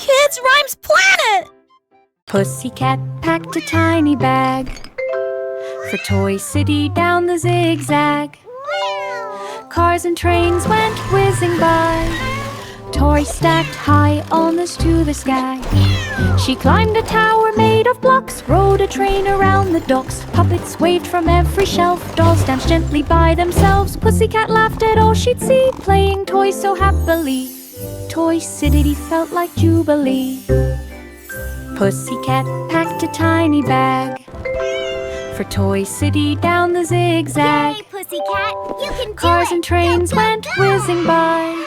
Kids Rhymes Planet! Pussycat packed a tiny bag for Toy City down the zigzag. Cars and trains went whizzing by, toys stacked high almost to the sky. She climbed a tower made of blocks, rode a train around the docks. Puppets waved from every shelf, dolls danced gently by themselves. Pussycat laughed at all she'd see, playing toys so happily. Toy City felt like jubilee. Pussycat packed a tiny bag for Toy City down the zigzag. Yay, Pussycat! You can do Cars it! and trains Go, go, went go! whizzing by,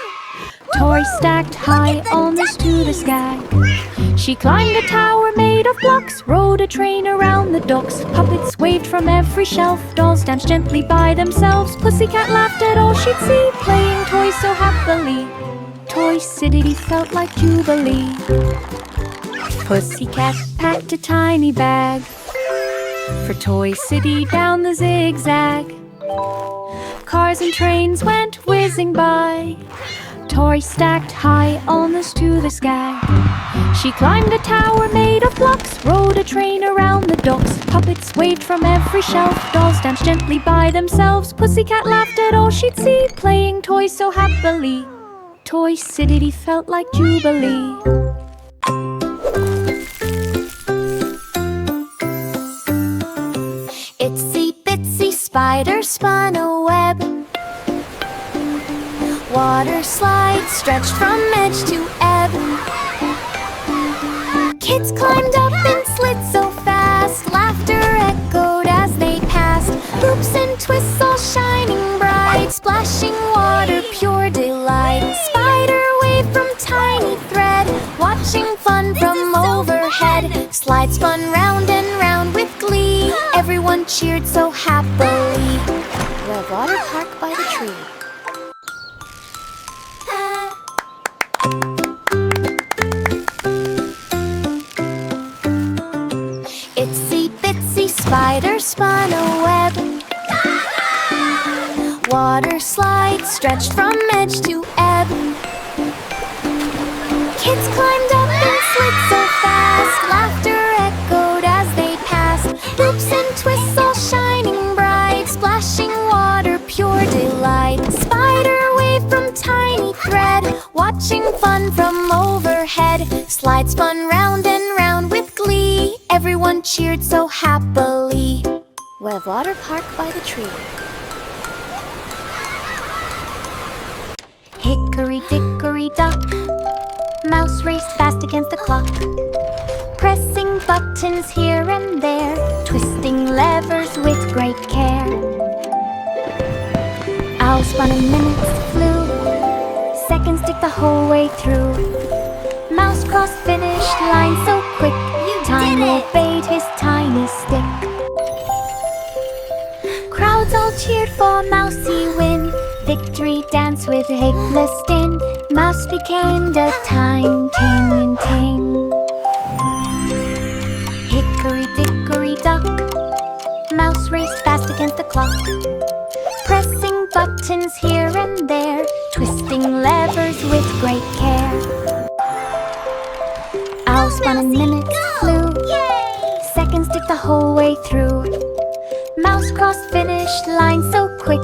toys stacked high almost to the sky. She climbed a tower made of blocks, rode a train around the docks. Puppets waved from every shelf, dolls danced gently by themselves. Pussycat laughed at all she'd see, playing toys so happily. Toy City felt like jubilee. Pussycat packed a tiny bag for Toy City down the zigzag. Cars and trains went whizzing by, toys stacked high almost to the sky. She climbed a tower made of blocks, rode a train around the docks. Puppets waved from every shelf, dolls danced gently by themselves. Pussycat laughed at all she'd see, playing toys so happily. Toy City felt like jubilee. Itsy bitsy spider spun a web. Water slide stretched from edge to ebb. Kids climbed up and slid so fast, laughter echoed as they passed. Loops and twists all shining bright, splashing water, pure delight. Spider wave from tiny thread, watching fun from overhead. Slide spun round and round with glee, everyone cheered so happily. The water park by the tree. Itsy bitsy spider spun a web. Water slide stretched from edge to ebb. Kids climbed up and slid so fast, laughter echoed as they passed. Loops and twists all shining bright, splashing water, pure delight. Spider wave from tiny thread, watching fun from overhead. Slide spun round and round with glee, everyone cheered so happily. Web water park by the tree. Hickory dickory dock, mouse raced fast against the clock, pressing buttons here and there, twisting levers with great care. Owl spun and minutes flew, seconds ticked the whole way through. Mouse crossed finish line so quick, time obeyed his tiny stick. Crowds all cheered for Mousy win, victory dance with Hickless din. Mouse became the time ting ting. Hickory dickory dock, mouse raced fast against the clock, pressing buttons here and there, twisting levers with great care. Owl spun and minutes flew, seconds ticked the whole way through. Mouse crossed finish line so quick,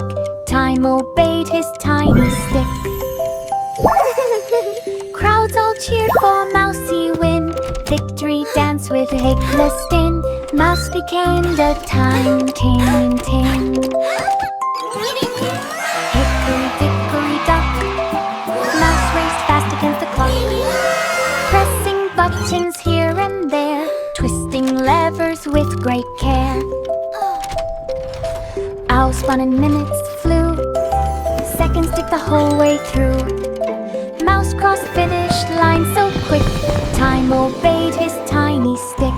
time obeyed his tiny stick. Crowds all cheered for Mousy win, victory dance with Hickless din. Mouse became the time ting ting. Hickory dickory dock, mouse raced fast against the clock, pressing buttons here and there, twisting levers with great care. Owl spun and minutes flew, seconds ticked the whole way through. Mouse crossed finish line so quick, time obeyed his tiny stick.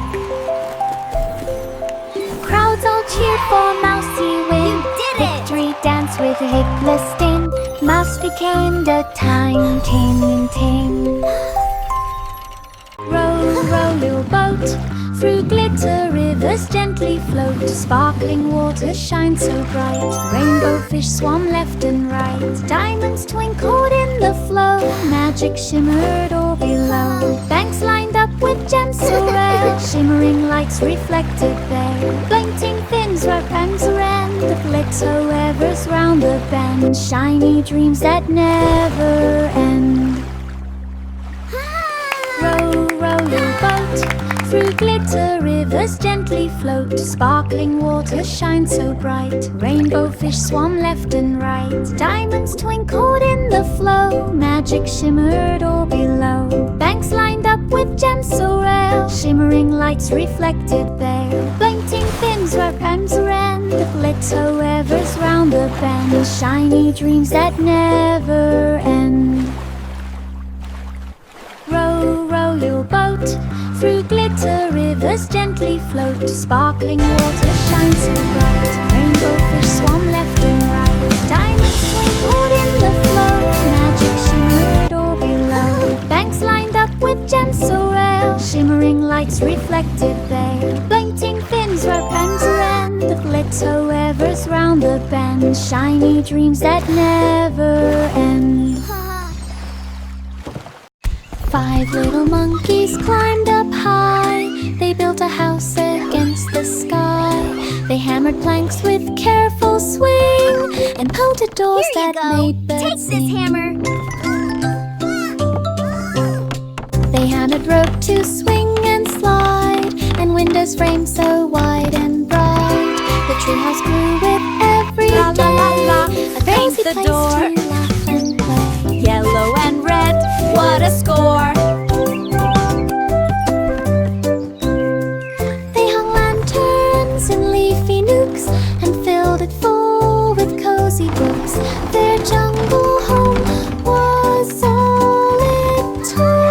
Crowds all cheered for Mousy win, victory dance with Hickless din. Mouse became the time ting ting. Row, row, little boat, through glitter rivers gently float. Sparkling water shines so bright, rainbow fish swam left and right. Diamonds twinkled in the flow. magic shimmered all below. Banks lined up with gems so rare, shimmering lights reflected there. Glinting fins were pranks around, the glitter wevers round the bend. Shiny dreams that never end. Row, row your boat, through glitter rivers gently float. Sparkling water shines so bright, rainbow fish swam left and right. Diamonds twinkled in the flow, magic shimmered all below. Banks lined up with gems so rare, shimmering lights reflected there. Blinking fins were pranks around, the glitter wevers round the bend. Shiny dreams that never end. Row, row your boat, through glitter rivers gently float. Sparkling water shines so bright, rainbow fish swam left and right. Diamonds twinkled in the flow, magic shimmered all below. Banks lined up with gems so rare, shimmering lights reflected there. Blinking fins were pranks around, the glitter wevers round the bend. Shiny dreams that never end. 5 little monkeys climbed up high. They built a house against the sky. They hammered planks with careful swing and pointed doors that made birds Take sing. this hammer. They hammered rope to swing and slide, and windows framed so wide and bright. The treehouse grew with every La la la la, day. A paint cozy the place door. to laugh and play. Yellow and red, what a score! They hung lanterns in leafy nooks and filled it full with cozy books. Their jungle home was all it took.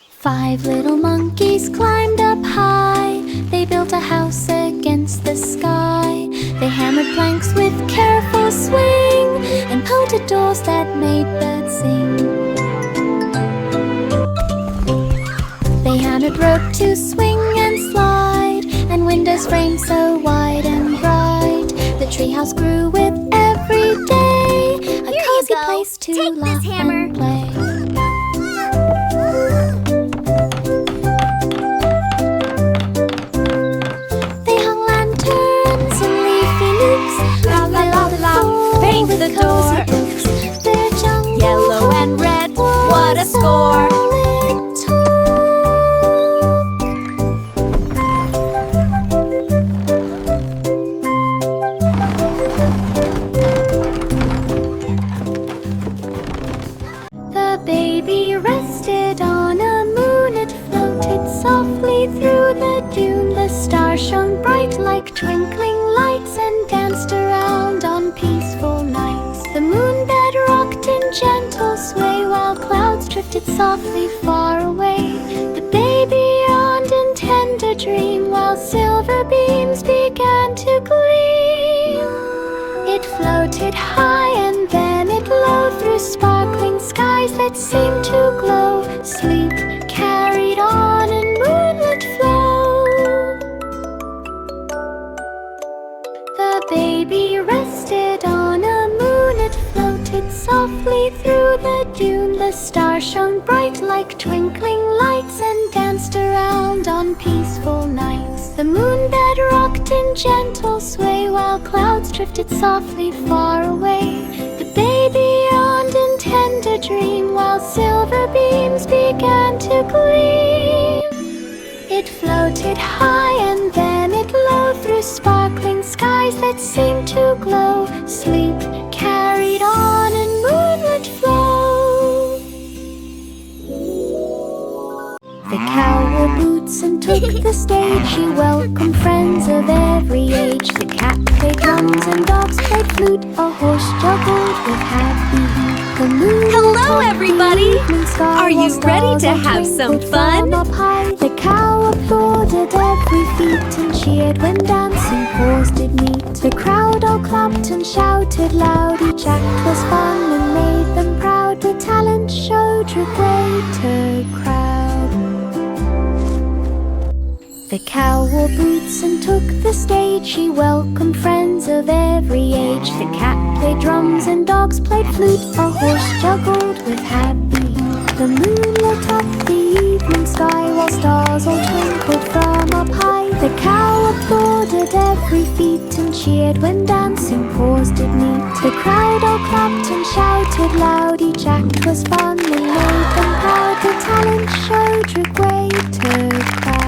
5 little monkeys climbed up high. They built a house against the sky. They hammered planks with careful swing and pointed doors that made birds sing. They hammered rope to swing and slide, and windows framed so wide and bright. The treehouse grew with every day. A Here you cozy go. place to Take this laugh hammer. and play. They hung lanterns in leafy nooks. La la la la, paint the door. Their jungle Yellow and red, what a score! The baby rested on a moon. It floated softly through the dune. The stars shone bright like twinkling lights and danced around on peaceful nights. The moonbed rocked in gentle sway while clouds drifted softly far away. The baby yawned in tender dream while silver beams began to gleam. It floated high and then it low through sparkling skies that seemed to glow. Sleep carried on in moonlit flow. The baby rested on a moon. It floated softly through the dune. The stars shone bright like twinkling lights and danced around on peaceful nights. The moonbed rocked in gentle sway while clouds drifted softly far away. The baby yawned in tender dream while silver beams began to gleam. It floated high and then it low through sparkling skies that seemed to glow. Sleep carried on in moonlit flow. The cow wore boots and took the stage. She welcomed friends of every age. The cat played drums and dogs played flute. A horse juggled with happy heat. The moon Hello, topped the everybody. evening sky Are you while ready stars to all have some twinkled fun? from up high. The cow applauded every feat and cheered when dancing paws did meet. The crowd all clapped and shouted loud. Each act was fun and made them proud. The talent show drew greater crowd. The cow wore boots and took the stage. She welcomed friends of every age. The cat played drums and dogs played flute. A horse juggled with happy. The moon lit up the evening sky while stars all twinkled from up high. The cow applauded every feat and cheered when dancing paws did meet. The crowd all clapped and shouted loud. Each act was fun and made them proud. The talent show drew greater crowd.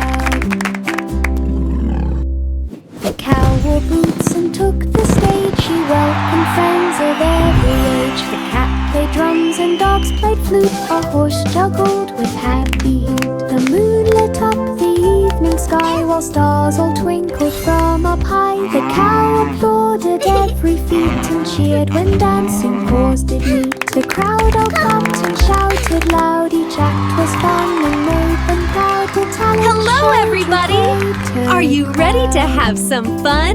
The cow wore boots and took the stage. She welcomed friends of every age. The cat played drums and dogs played flute. A horse juggled with happy heat. The moon lit up the evening sky while stars all twinkled from up high. The cow applauded every feat and cheered when dancing paws did meet. The crowd all clapped and shouted loud. Each act was fun and made them proud. The talent Hello, showed everybody! greater Are you ready to crowd. have some fun?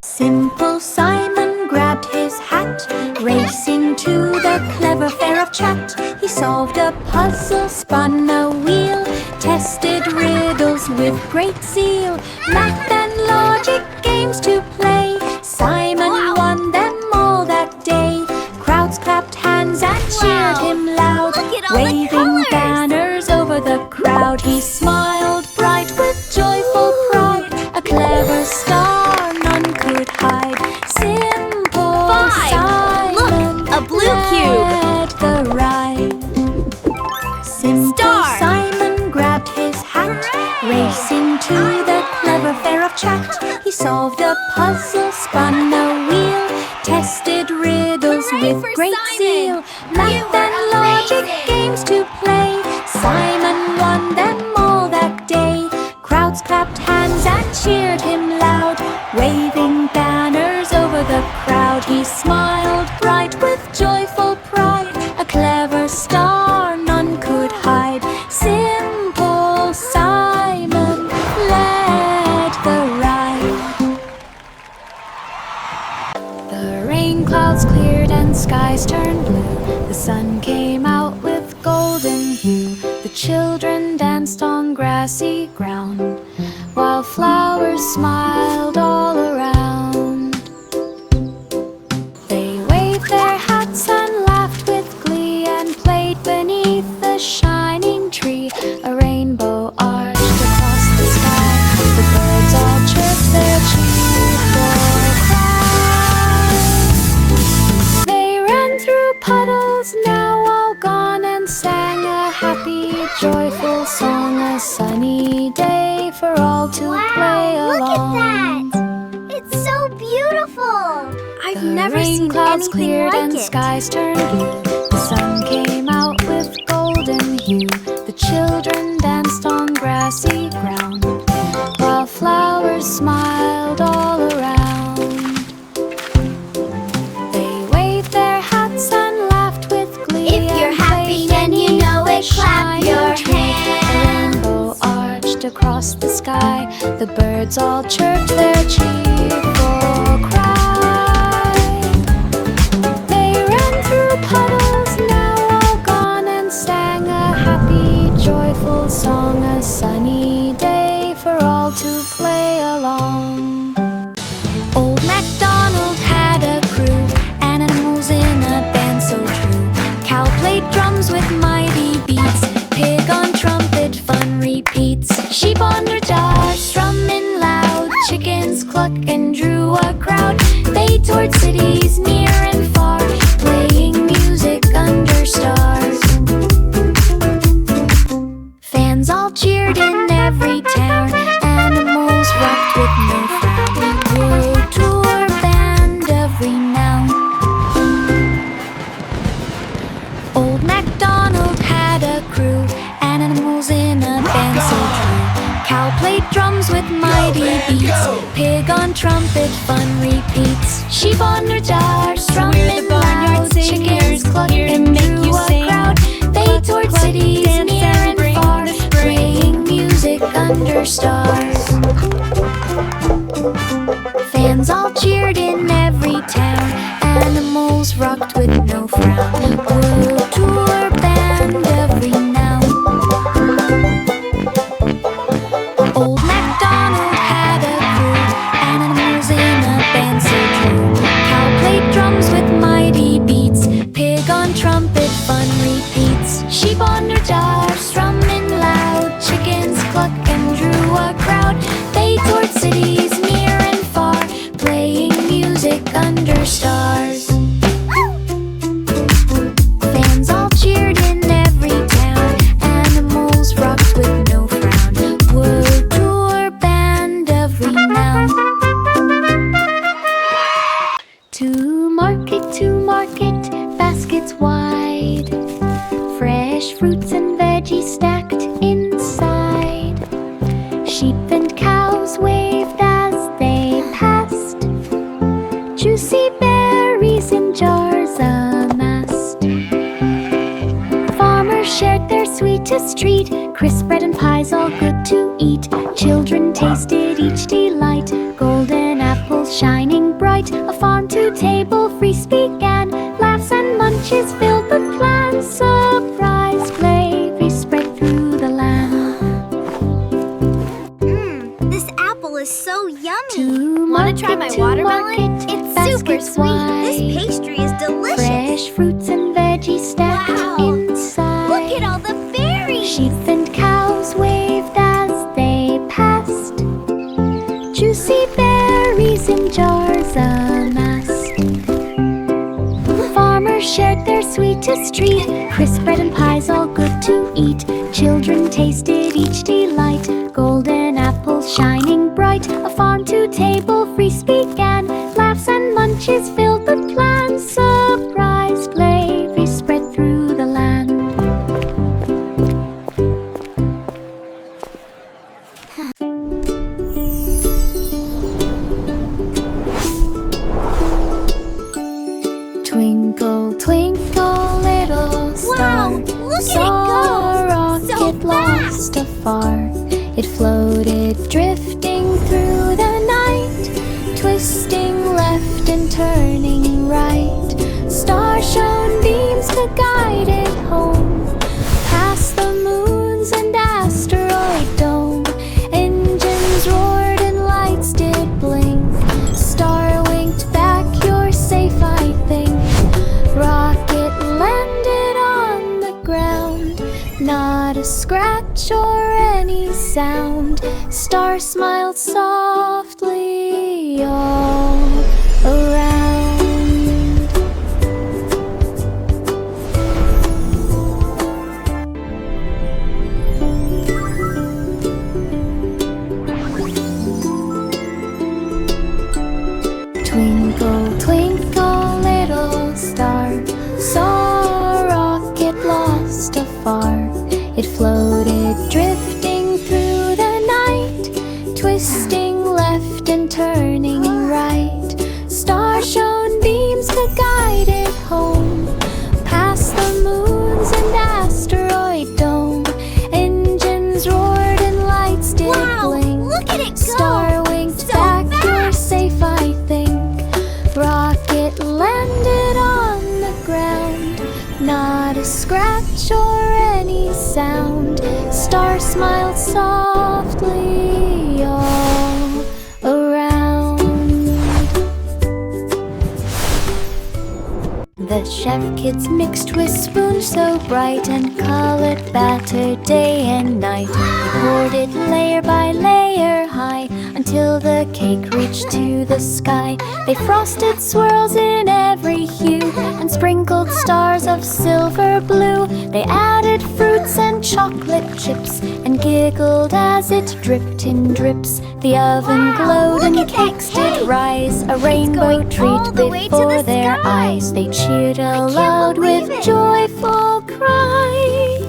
Simple Simon grabbed his hat, racing to the clever fair of chat. He solved a puzzle, spun a wheel, tested riddles with great zeal. Math and logic games to play. Simon won them all that day. Crowds clapped hands and cheered him loud, waving banners over the crowd. He smiled bright with joyful pride. A clever star none could hide. Simple Simon, Look, a blue cube. led the ride. Simple Star. Simon grabbed his hat, racing to the clever fair of chat. He solved a puzzle, spun a wheel, tested riddles with great zeal. Math and logic games to play. Simon won them all that day. Crowds clapped hands and cheered him loud, waving banners over the crowd. He smiled bright with joyful pride. A clever star none could hide. Simple Simon led the ride. The rain clouds cleared and skies turned blue. The sun came out with golden hue. The children danced on grassy ground, while flowers smiled all around. They waved their hats and laughed with glee and played beneath the shining tree. A rainbow arched across the sky. The birds all chirped their cheerful cry. They ran through puddles, now all gone, and sang a happy, joyful song. A sunny day for all to play along. Look at that! It's so beautiful! I've never Rain seen clouds anything cleared like and it. skies turned blue. The sun came out with golden hue. The children danced on grassy ground, while flowers smiled all around. They waved their hats and laughed with glee. If you're and happy played and you know it, beneath the clap your shining tree. hands. A rainbow arched across the sky. The birds all chirped their cheerful cry. They ran through puddles, now all gone, and sang a happy, joyful song. A sunny day for all to play along. Old MacDonald had a crew, animals in a band so true. Cow played drums with mighty beats. Pig on trumpet, fun repeats. Sheep on their jars, strumming loud. Chickens cluck and drew a crowd. They toured cities near and far, playing music under stars. Fans all cheered in every town. Animals rocked with no frown. World tour band of renown. Old MacDonald had a crew, animals in a band so true. Cow played drums with mighty beats. Pig on trumpet, fun repeats. Sheep on their jars, strumming loud. Chickens cluck and drew a crowd. They toured cities near and far, playing music under stars. Fans all cheered in every town. Animals rocked with no frown. World tour band of renown. Old Mac Sheep and cows waved as they passed. Juicy berries in jars amassed. Farmers shared their sweetest treat, crisp bread and pies all good to eat. Children tasted each delight, golden apples shining bright. A farm-to-table feast began, laughs and munches filled the plan. Surprise, play, feast spread through the land. This apple is so yummy. To Wanna try my market, to watermelon? market, It's super baskets sweet. wide. This pastry is delicious. Fresh fruits and veggies stacked Wow. inside. Look at all the berries. Sheep and cows waved as they passed. Juicy berries in jars amassed. Farmers shared their sweetest treat, crisp bread and pies all good to eat. Children tasted each delight, golden apples shining bright. A farm-to-table feast began, laughs and munches filled the plan. Surprise, play, feast spread through the land. Twinkle, twinkle, little star. Wow, look at it Saw a go. rocket So lost afar. It floated, drifting through the night, twisting left and turning right. Star shone beams to guide it home, past the moons and asteroid dome. Engines roared and lights did blink. Star winked back, you're safe, I think. Rocket landed on the ground, not a scratch or any sound. Star smiled softly all around. Twinkle, twinkle, little star. Saw a rocket lost afar. It floated, drifting through the night, twisting left and turning right. Star shone beams to guide it home, past the moons and asteroid dome. Engines roared and lights did Wow, blink. look at it go. Star winked So back, fast. you're safe, I think. Rocket landed on the ground, not a scratch or any sound. Star smiled softly all around. The chef kids mixed with spoons so bright and colored batter day and night. They poured it layer by layer high until the cake reached to the sky. They frosted swirls in every hue and sprinkled stars of silver blue. They added fruits and chocolate chips and giggled as it dripped in drips. The oven glowed and cakes did rise, a rainbow going all treat the way to before the their sky. eyes. They cheered aloud believe with it. joyful cries.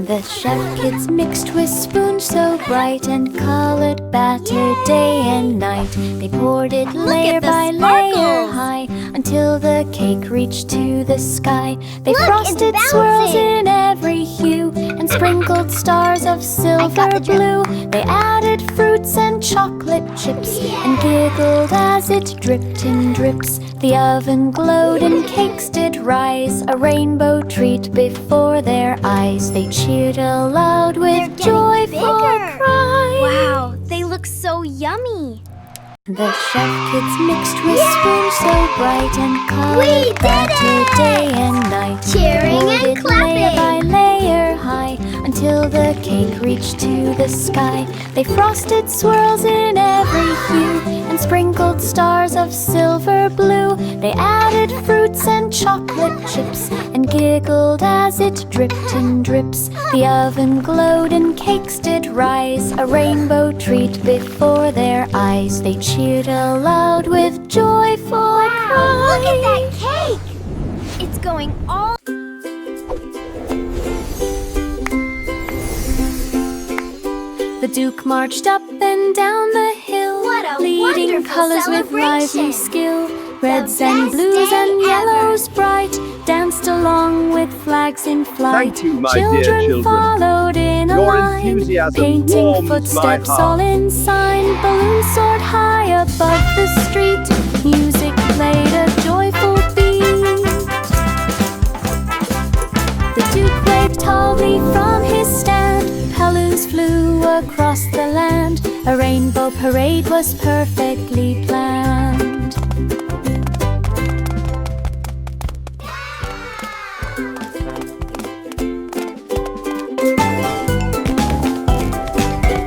The chef kids mixed with spoons so bright and colored batter day and night. They poured it layer at the by layer sparkles. high until the cake reached to the sky. They Look, it's frosted swirls bouncing. in every hue and sprinkled stars of silver the drip. blue. They added fruits and chocolate chips and giggled as it dripped in drips. The oven glowed and cakes did rise, a rainbow treat before their eyes. They cheered aloud They're with getting joyful bigger. cries. Wow, they look so yummy. The chef kids mixed with spoons so bright and We colored did batter it! day and night. Cheering Poured and it layer by clapping. layer high until the cake reached to the sky. They frosted swirls in every hue and sprinkled stars of silver blue. They added fruits and chocolate chips and giggled as it dripped in drips. The oven glowed and cakes did rise, a rainbow treat before their eyes. They cheered aloud with joyful cries. Look at that cake. It's going all... The Duke marched up and down the hill, What a leading wonderful colors with lively celebration. skill. Reds and best blues day and ever. yellows bright danced along with flags in flight. Thank you, my dear children. Followed in a Your line, enthusiasm painting warms my footsteps heart. all in sign. Balloons soared high above the street. Music played a joyful beat. The Duke waved tallly from his stand. Balloons flew across the land. A rainbow parade was perfectly planned.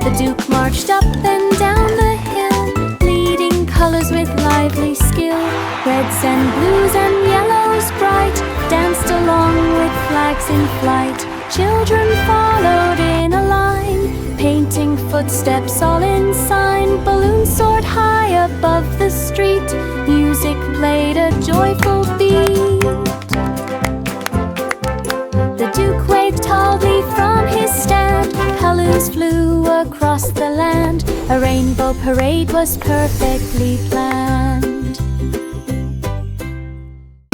The Duke marched up and down the hill, leading colors with lively skill. Reds and blues and yellows bright danced along with flags in flight. Children followed in a line, painting footsteps all in sign. Balloons soared high above the street. Music played a joyful beat. The Duke waved tallly from his stand. Balloons flew across the land. A rainbow parade was perfectly planned.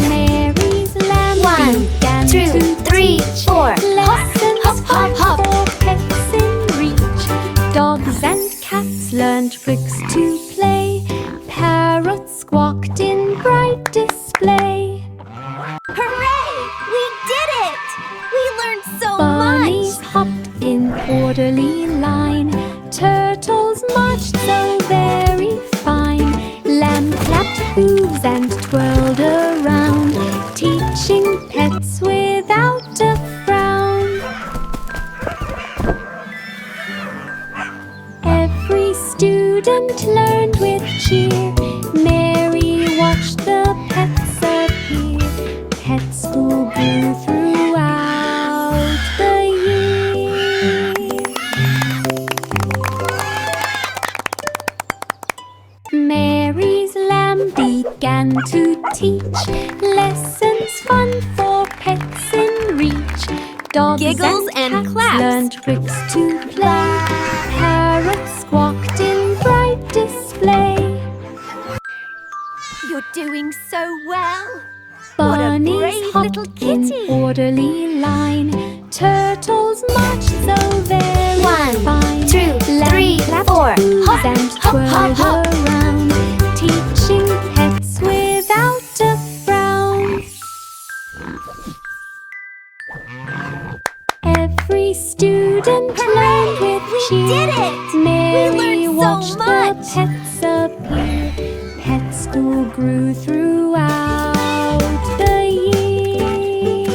Mary's lamb 1, began 2, to 3, 4. lessons Hop, hop, hop, hop. for pets in reach. Dogs and cats learned tricks to play. Parrots squawked in bright display. Hooray! We did it! We learned so Bunnies much! hopped in orderly line. Turtles marched so very fine. Lamb clapped hooves and twirled around, teaching pets without a frown. Every student learned with cheer. Mary watched the pets appear. Pet school grew throughout the year. Mary's lamb began to teach lessons fun for pets in reach. Dogs Giggles and cats claps. learned tricks to play. Parrots squawked in bright display. You're doing so well! What a Bunnies brave hopped little in kitty. orderly line. Turtles marched so very 1, fine. 2, 3, Clapped 4. hooves Hop, and hop, hop, twirled hop. around, teaching pets without a frown. Every student learned with cheer. did it! Mary We learned so watched much. the pets appear. Pet school grew throughout the year.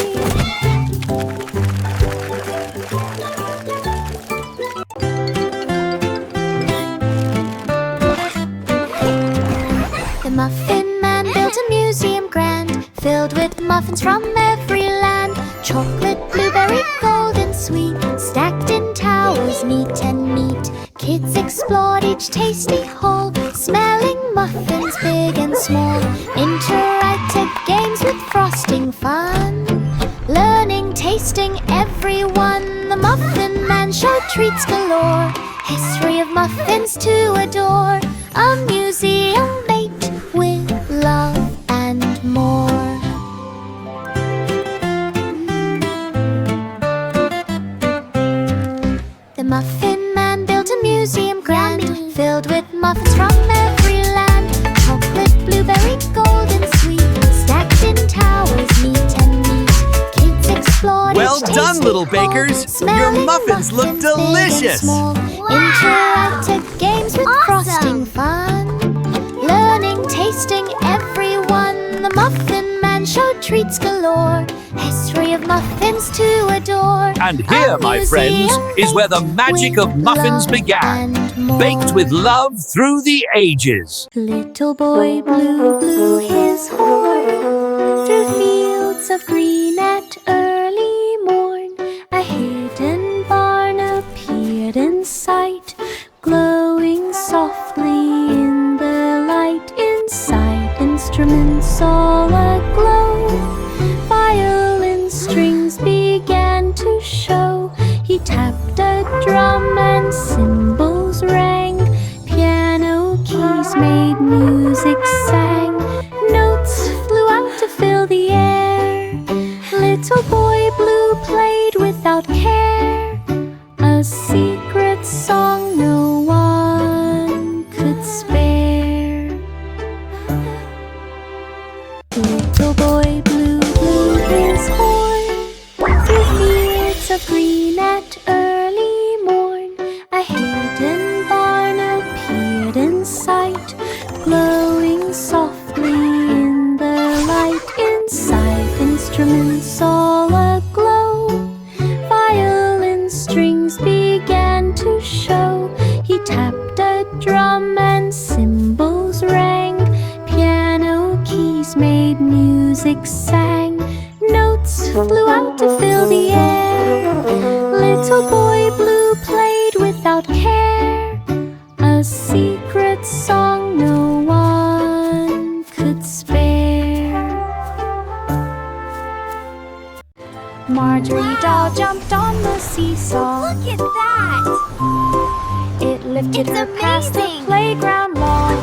The Muffin Man built a museum grand, filled with muffins from every land. Chocolate, blueberry, golden, sweet, stacked in towers, neat and neat. Kids explored each tasty hall, smelling muffins big and small. Interactive games with frosting fun, learning, tasting, everyone. The Muffin Man showed treats galore, history of muffins to adore. A museum baked with love and more. The Muffin Man built a museum grand, filled with muffins from every land. Chocolate, blueberry, golden, sweet, stacked in towers, neat and neat. Kids explored Well each done, tasty little hall, bakers. Your smelling muffins look muffins big and delicious. small. Interactive games with frosting fun, learning, tasting, everyone. The Muffin Man showed treats galore, history of muffins to adore. And here, A my friends, museum is where the baked magic with of muffins love began. and more. Baked with love through the ages. Little boy blue blew his horn through fields of green at early morn. A hidden barn appeared in sight, glowing softly in the light. Inside, instruments all aglow. Violin strings began to show. He tapped a drum and cymbals secret song no one could spare. Little boy blue blew his horn through fields of green at early morn. A hidden barn appeared in sight, glowing softly in the light. Inside, instruments all aglow, violin strings began to show. He tapped a drum and cymbals rang, piano keys made music sang. Notes flew out to fill the air. Little boy blue played without care, a secret song no one could spare. Marjorie doll jumped on the seesaw. Look at that! It lifted It's her past the amazing! playground lawn.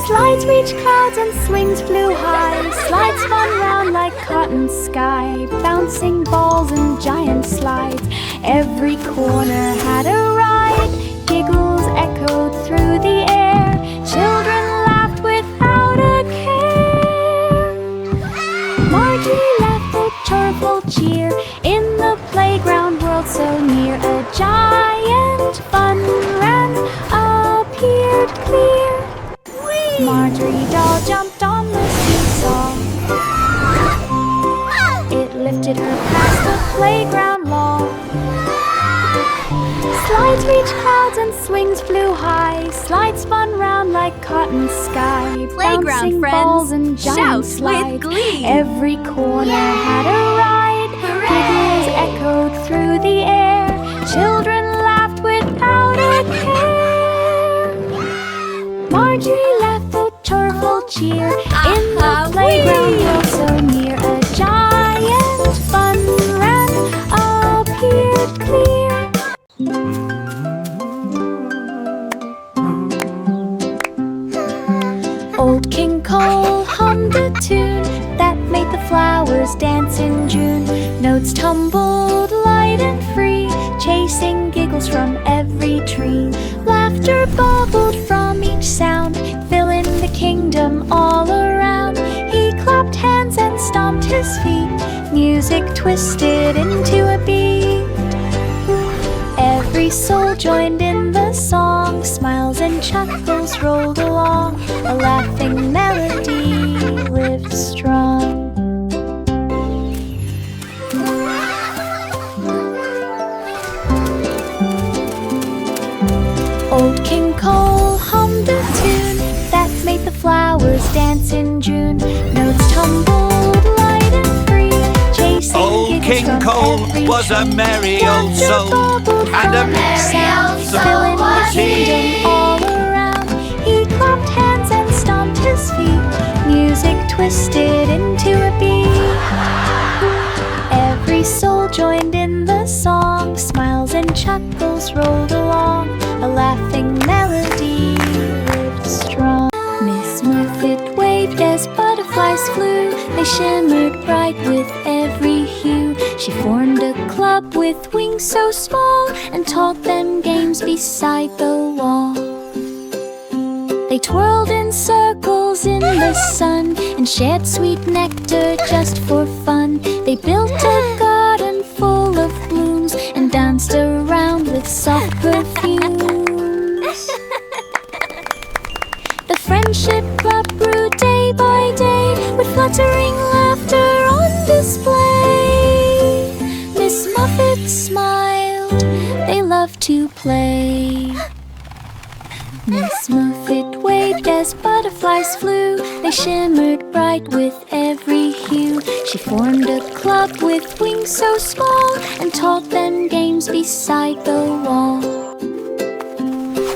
Slides reached clouds and swings flew high. Slides spun round like cotton sky, bouncing balls and giant slides. Every corner had a ride. Giggles echoed through the air. Children laughed without a care. Marjorie left a cheerful cheer in the playground world so near. A giant fun ran appeared clear. Marjorie doll jumped on the seesaw. It lifted her past the playground lawn. Slides reached clouds and swings flew high. Slides spun round like cotton sky, Playground bouncing friends, balls and giant shout with slides. glee. Every corner had a ride. Giggles echoed through the air. Children laughed without a care. Marjorie left a cheerful cheer in the playground world so near. A giant fun ran appeared clear. Old King Cole hummed a tune that made the flowers dance in June. Notes tumbled light and free, chasing giggles from every tree. Laughter bubbled from each sound, filling the kingdom all around. He clapped hands and stomped his feet, music twisted into a beat. Every soul joined in the song, smiles and chuckles rolled along. A laughing melody lived strong. Old King Cole hummed a tune that made the flowers dance in June. Notes tumbled light and free, chasing Old giggles King from Cole every was a tree. merry old Laughter soul, bubbled and a from merry each sound, old soul filling the was he. kingdom all around. He clapped hands and stomped his feet, music twisted into a beat. Every soul joined in the song, smiles and chuckles rolled along. A laughing melody lived strong. Miss Muffet waved as butterflies flew. They shimmered bright with every hue. She formed a club with wings so small and taught them games beside the wall. They twirled in circles in the sun and shared sweet nectar just for fun. They built a garden full of blooms and danced around with soft perfumes. The Friendship Club grew day by day with fluttering laughter on display. Miss Muffet smiled, they loved to play. Miss Muffet waved as butterflies flew. They shimmered bright with every hue. She formed a club with wings so small and taught them games beside the wall.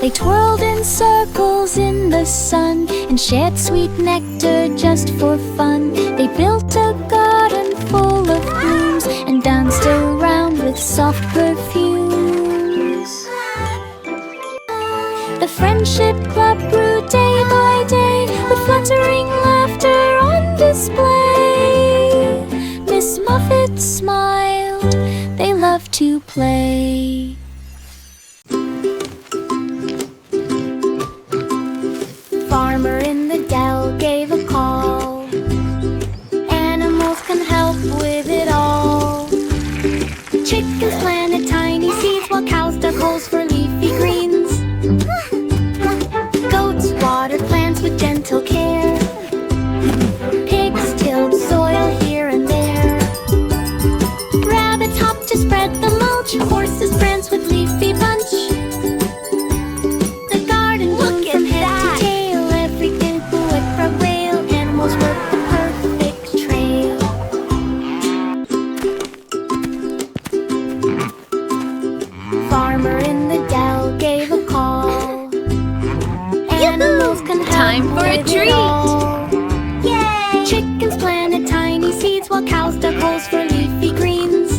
They twirled in circles in the sun and shared sweet nectar just for fun. They built a garden full of blooms and danced around with soft perfumes. The Friendship Club grew day by day with fluttering laughter on display. Miss Muffet smiled, they loved to play. play. Farmer in the dell gave a call. Animals can help with it all. Chickens planted tiny seeds while cows dug holes for leafy greens. Goats watered plants with gentle care. Pigs tilled soil here and there. Rabbits hopped to spread the mulch. Horses pranced with leafy bunch. The garden looked from head to tail. Everything flew with frog rail. Animals worked the perfect trail. Farmer in the dell gave a call. Animals can help Time for a with treat. it all. Yay! Chickens planted tiny seeds while cows dug holes for leafy greens.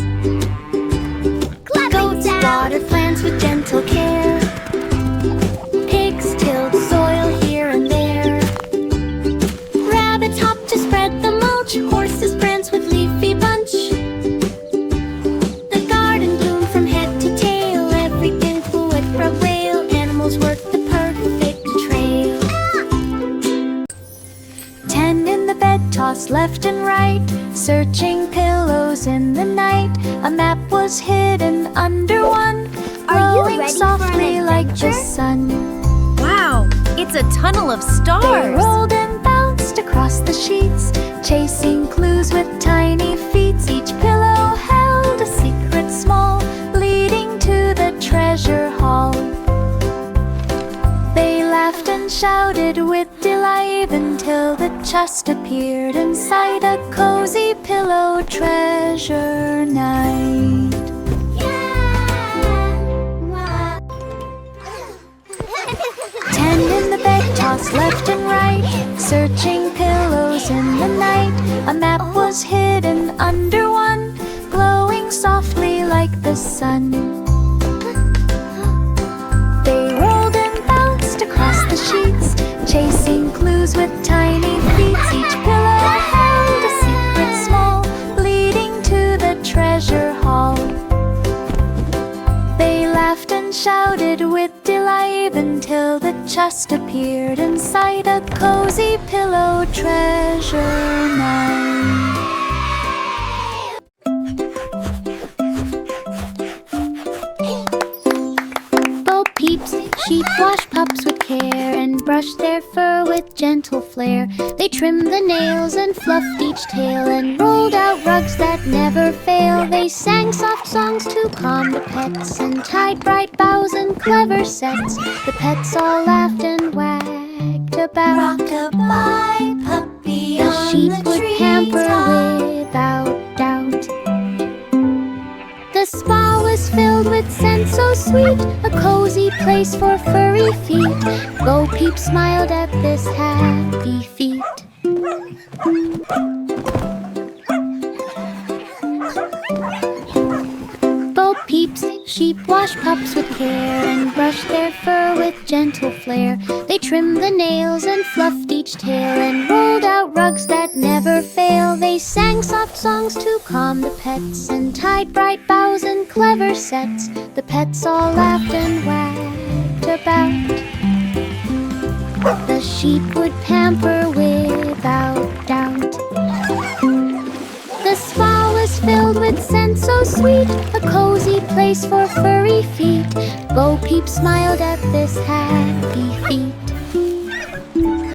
Goats watered plants with gentle care. Pigs tilled soil here and there. Rabbits hopped to spread the mulch. Horses pranced with leafy bunch. The garden bloomed from head to tail. Everything flew with frog rail. Animals worked the perfect trail. 10 in the bed tossed left and right, searching pillows in the night. A map was hidden under one, Are you glowing ready for an softly like the adventure? sun. Wow, it's a tunnel of They stars. rolled and bounced across the sheets, chasing clues with tiny feet. Each pillow held a secret small, leading to the treasure hall. They laughed and shouted with delight until the chest appeared inside a cozy pillow treasure night. 10 in the bed tossed left and right, searching pillows in the night. A map was hidden under one, glowing softly like the sun. They rolled and bounced across the sheets, chasing clues with tiny feet. Each pillow held a secret small, leading to the treasure hall. They laughed and shouted with delight until the chest appeared inside a cozy pillow treasure night. Bo Peeps, sheep wash pups with care and brush their fur with gentle flair. They trimmed the nails and fluffed each tail and rolled out rugs that never fail. They sang soft songs to calm the pets and tied bright bows and clever sets. The pets all laughed and wagged about. Rock-a-bye, puppy The on sheep the would pamper treetop. without doubt. The spa was filled with scent so sweet, a cozy place for furry feet. Bo Peep smiled at this happy feat. Bo Peeps, sheep wash pups with care and brush their fur with gentle flair. They trimmed the nails and fluffed each tail and rolled out rugs that never fail. They sang soft songs to calm the pets and tied bright bows and clever sets. The pets all laughed and wagged about. The sheep would pamper without doubt. The spa was filled with scent so sweet, a cozy place for furry feet. Bo Peep smiled at this happy feat.